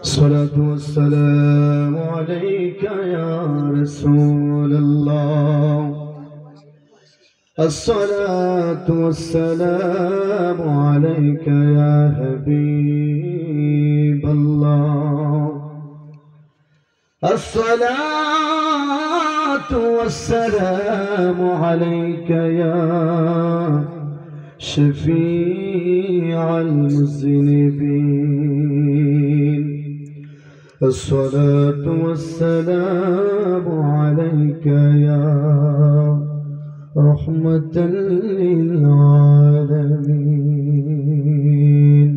الصلاة والسلام عليك يا رسول الله. الصلاة والسلام عليك يا حبيب الله. الصلاة والسلام عليك يا شفيع المذنبين. الصلاة والسلام عليك يا رحمة للعالمين.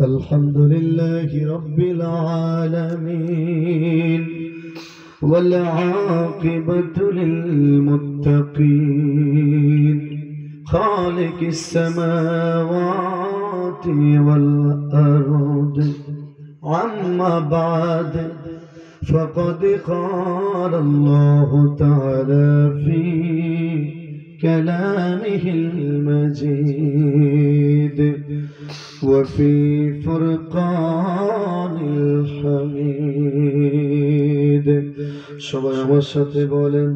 الحمد لله رب العالمين والعاقبة للمتقين. خالق السماوات والأرض. أما بعد فقد قال الله تعالى في كلامه المجيد وفي فرقان الحميد. সবাই আমার সাথে বলেন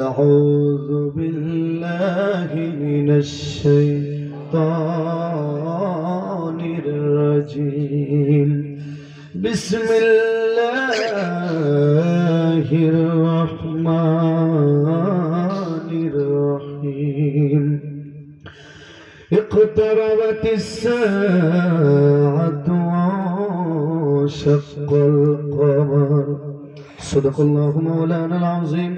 আউযু বিল্লাহি মিনাশ শাইতানির রাজিম। বিসমিল্লাহির রহমানির রহিম। اقتربت الساعة وانشق القمر. صدق الله مولانا العظيم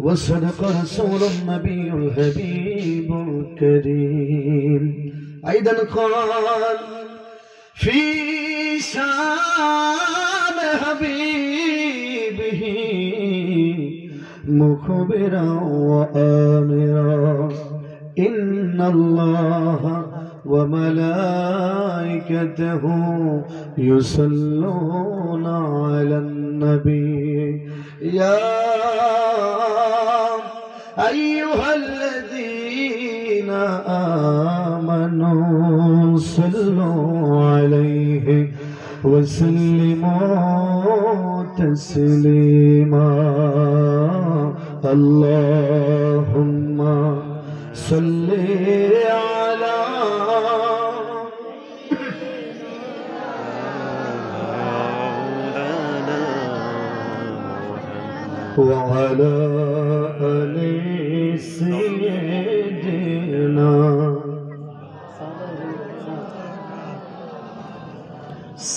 وصدق رسول النبي الحبيب الكريم. أيضا قال في شان حبيبه مخبرا وآمرا إن الله وملائكته يصلون على النبي يا أيها الذين آمنوا صلوا عليه وسلموا تسليما. اللهم صل على وعلى آل سيدنا.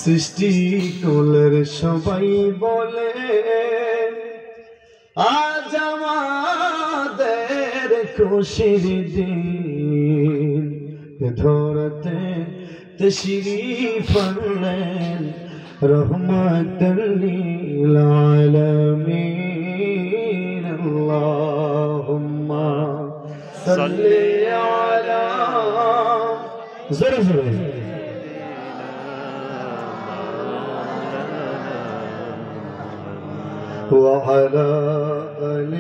সৃষ্টি কুলের সবাই বলে আজ আমাদের খুশির দিন। ধরতে তশরিফ আনলেন রহমাতাল লিল আলামিন। আল্লাহুম্মা সাল্লি আলা জোরে জোরে وعلى آل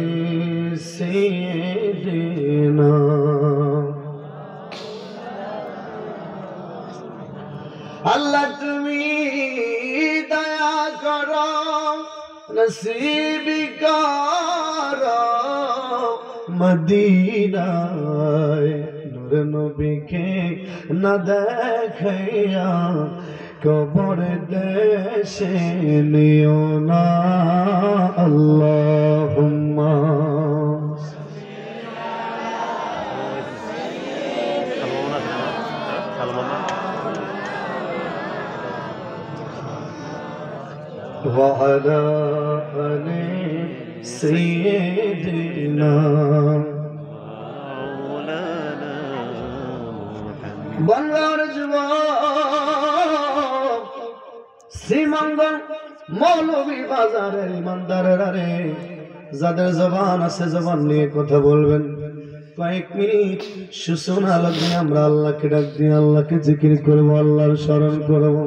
سيدنا. আল্লাহ তুমি দয়া করো নসিব করো মদিনায় নূর নবীকে না দেখাইয়া কবর দেশে নিও না। আল্লাহুম্মা وعلى آل سيدنا. বাংলার যুবক শ্রীমঙ্গল মৌলভী বাজারের ইমানদারেরা রে, যাদের জবান আছে জবান নিয়ে কথা বলবেন। কয়েক মিনিট সুসুনা লাগিয়ে আমরা আল্লাহকে ডাক দিয়ে আল্লাহকে জিকির করবো, আল্লাহর স্মরণ করবো।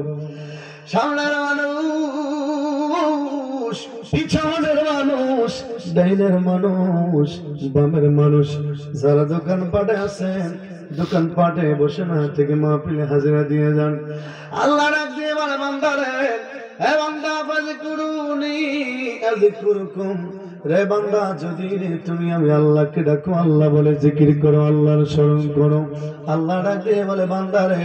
সামনের মানুষ, পিছনের মানুষ, ডাইনের মানুষ বামের মানুষ যারা দোকান পাটে আছেন দোকান পাটে বসে না থেকে মাহফিলে হাজিরা দিয়ে যান। আল্লাহ ডাক দিয়ে বলে বান্দারে, হে বান্দা ফাযকুরুনি আযকুরুকুম, রে বান্দা যদি তুমি আমি আল্লাহকে ডাকো, আল্লাহ বলে জিকির করো, আল্লাহর স্মরণ করো। আল্লাহ ডাক দিয়ে বলে বান্দারে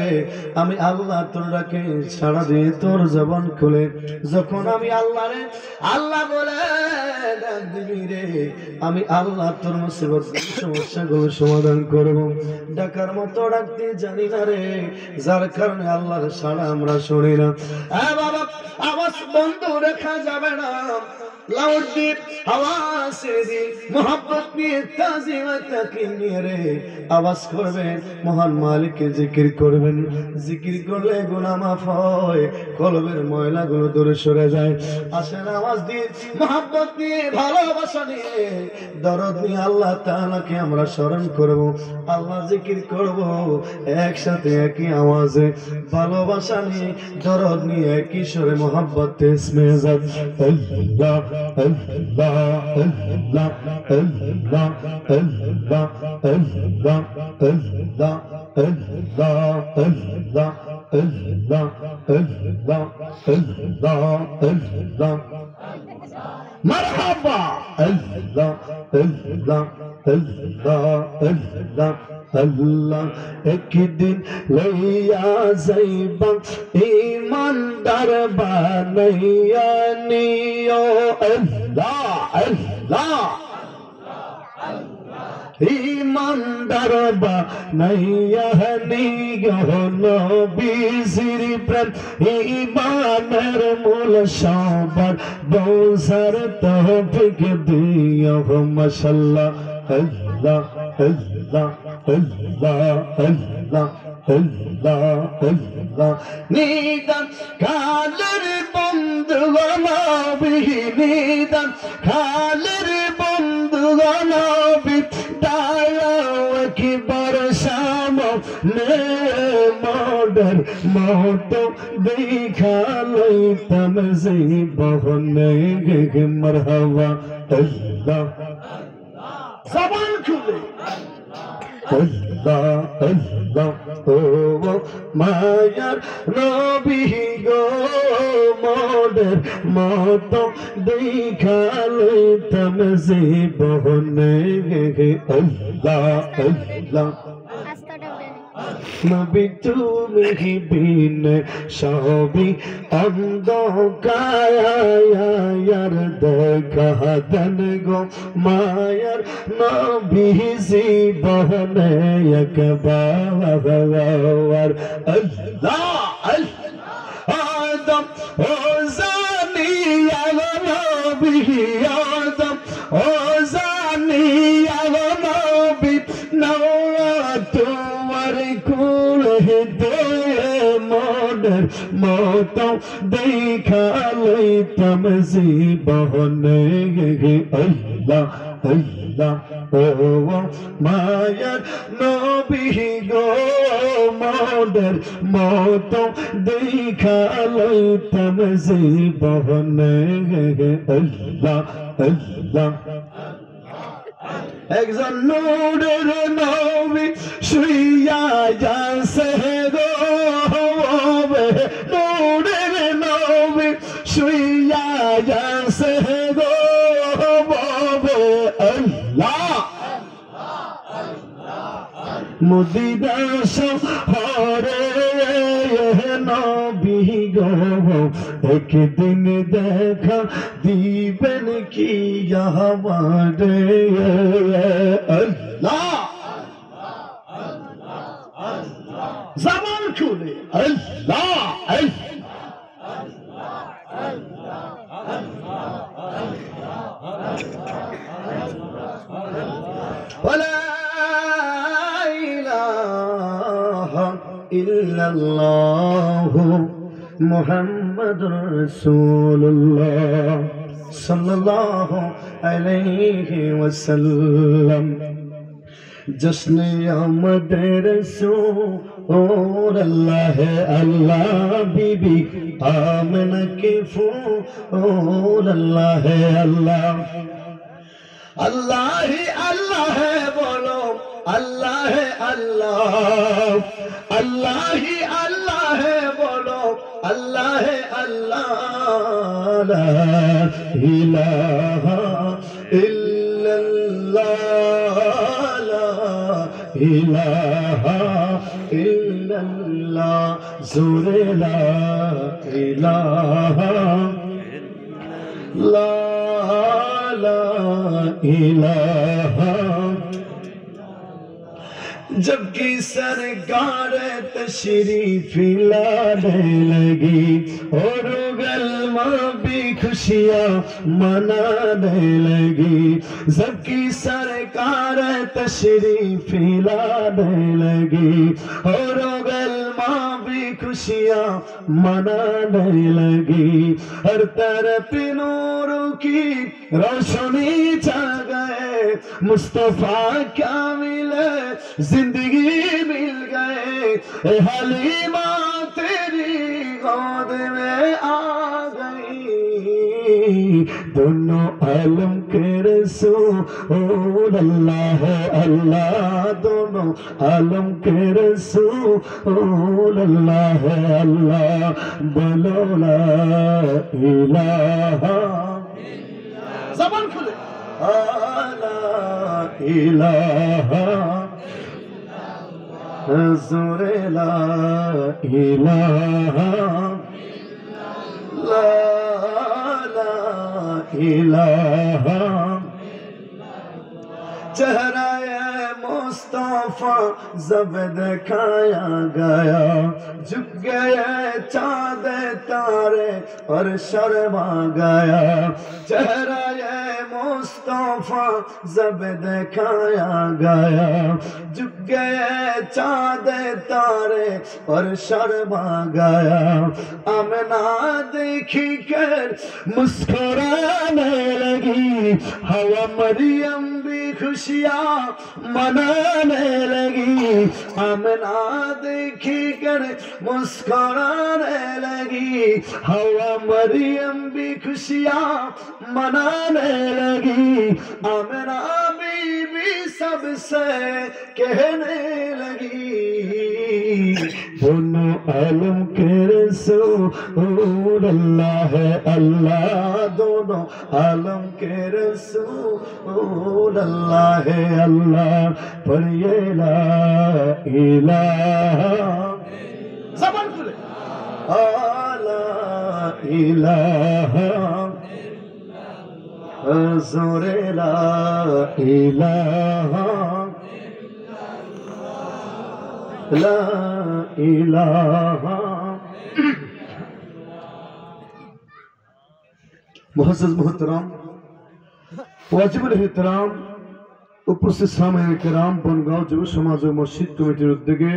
আমি আল্লাহ তোর ডাকে সাড়া দিয়ে তোর জবান খুলে যখন আমি আল্লাহরে আল্লাহ বলে ডাক দিবি রে, আমি আল্লাহ তোর মুসিবত সমস্যাগুলো সমাধান করব। ডাকার মতো ডাকতে জানি না রে, যার কারণে আল্লাহর সাড়া আমরা শুনি না। বাবা আওয়াজ বন্ধ রাখা যাবে না, লাউড দিয়ে আওয়াজ দিয়ে মোহাব্বত নিয়ে তাজিম তাকিম নিয়ে রে আওয়াজ করবেন, মহান মালিককে জিকির করবেন। জিকির করলে গুনাহ মাফ হয়, কলবের ময়লাগুলো দূরে সরে যায়। আসেন আওয়াজ দিয়ে মোহাব্বত নিয়ে ভালোবাসা নিয়ে দরদ নিয়ে আল্লাহ তাআলাকে আমরা স্মরণ করব, আল্লাহ জিকির করব একসাথে একই আওয়াজে, ভালোবাসা নিয়ে দরদ নিয়ে একই সুরে মোহাব্বত ইসমে আযাদ আল্লাহ আল্লাহ আল্লাহ আল্লাহ আল্লাহ আল্লাহ আল্লাহ আল্লাহ আল্লাহ আল্লাহ আল্লাহ আল্লাহ আল্লাহ মারহাবা আল্লাহ আল্লাহ আল্লাহ আল্লাহ আল্লাহ। একদিন লইয়া যাইবা ইমানদার বানাইয়া নিও, আল্লাহ আল্লাহ ইমানদার বানাইয়া নিও, নবীজির প্রেম ইমানের মূল সবার বোঝার তৌফিক দিও, মাশাআল্লাহ আল্লাহ আল্লাহ আল্লাহ আল্লাহ আল্লাহ আল্লাহ। নিদান কালের বন্ধু নবী, নিদান কালের বন্ধু নবী, দাঁড়াও একবার সামনে মোদের মতো দেখা লইতাম জীবনে, মারহাবা আল্লাহ জবান খুলে আল্লাহ আল্লাহ। ও মায়ার নবী গো মোদের মতো দেখা লইতাম জীবনে, আল্লাহ আল্লাহ। নবী তুমি বিনে সবই অন্ধকার দেখা দেন গো মায়ার নবী জীবনে একবার, আল্লাহ আদম ও জানিয়া নবী, আদম ও জানিয়া নবী, তোমার কুলে দে মোদের মতো দেখা লইতাম জীবনে, আল্লাহ আল্লাহ। ও মায়ার নবী গো মোদের মতো দেখা লইতাম জীবনে, আল্লাহ আল্লাহ। একজন নূরের নবী শুইয়া যাচ্ছে গো, নূরের নবী শুইয়া যাচ্ছে গো, আল্লাহ মদিনা শহরে নবী গো একদিন দেখা দিবেন কি আমারে, আল্লাহ জবান খুলে আল্লাহ ولا إله إلا الله محمد رسول الله صلى الله عليه وسلم जश्न आमद रसूल अल्लाह अल्लाह बीबी आमना के फूल अल्लाह अल्लाह अल्लाह ही अल्लाह है बोलो अल्लाह है अल्लाह अल्लाह ही अल्लाह है बोलो अल्लाह है अल्लाह ला इलाहा इल्लल्लाह ला इलाहा इल्लल्लाह ज़ोरे ला इलाहा ला ला इलाहा जबकि सरकार तशरीफ लाने लगी और गलमा भी खुशियाँ मनाने लगी जबकि सरकार तशरीफ लाने लगी और गलमा भी खुशियाँ मनाने लगी हर तरफ नूर की रोशनी छा गए मुस्तफा क्या मिले जिंदगी मिल गए हलीमा तेरी गोद में आ गई दोनों आलम के रसूल अल्लाह है अल्लाह दोनों आलम के रसूल अल्लाह है अल्लाह बोलो ला इलाहा ज़बान खुले ला इलाहा ज़ोरे ला इलाहा ला ला इलाहा चेहरा मुस्तफा जब दिखाया गया झुक गए चाँद तारे और शर्मा गया चेहरा मुस्तफा जब दिखाया गया झुक गए चाँद तारे और शर्मा गया आमना देखी कर मुस्कुराने लगी हवा मरियम भी खुशियाँ मनाने लगी आमना देखी कर मुस्कुराने लगी हवा मरियम भी खुशियाँ मनाने लगी आमना बीबी सबसे कहने लगी दोनों आलम के रसूल अल्लाह है अल्लाह दोनों आलम के रसूल अल्लाह है अल्लाह पढ़िए ला इलाहा ज़बान खुले ला इलाहा ज़ोरे ला इलाहा ला इलाहा मुअज़्ज़ज़ मोहतरम वाजिबुल एहतराम उपस्थित सामईन किराम बनगांव যুব সমাজ ও মসজিদ কমিটির উদ্যোগে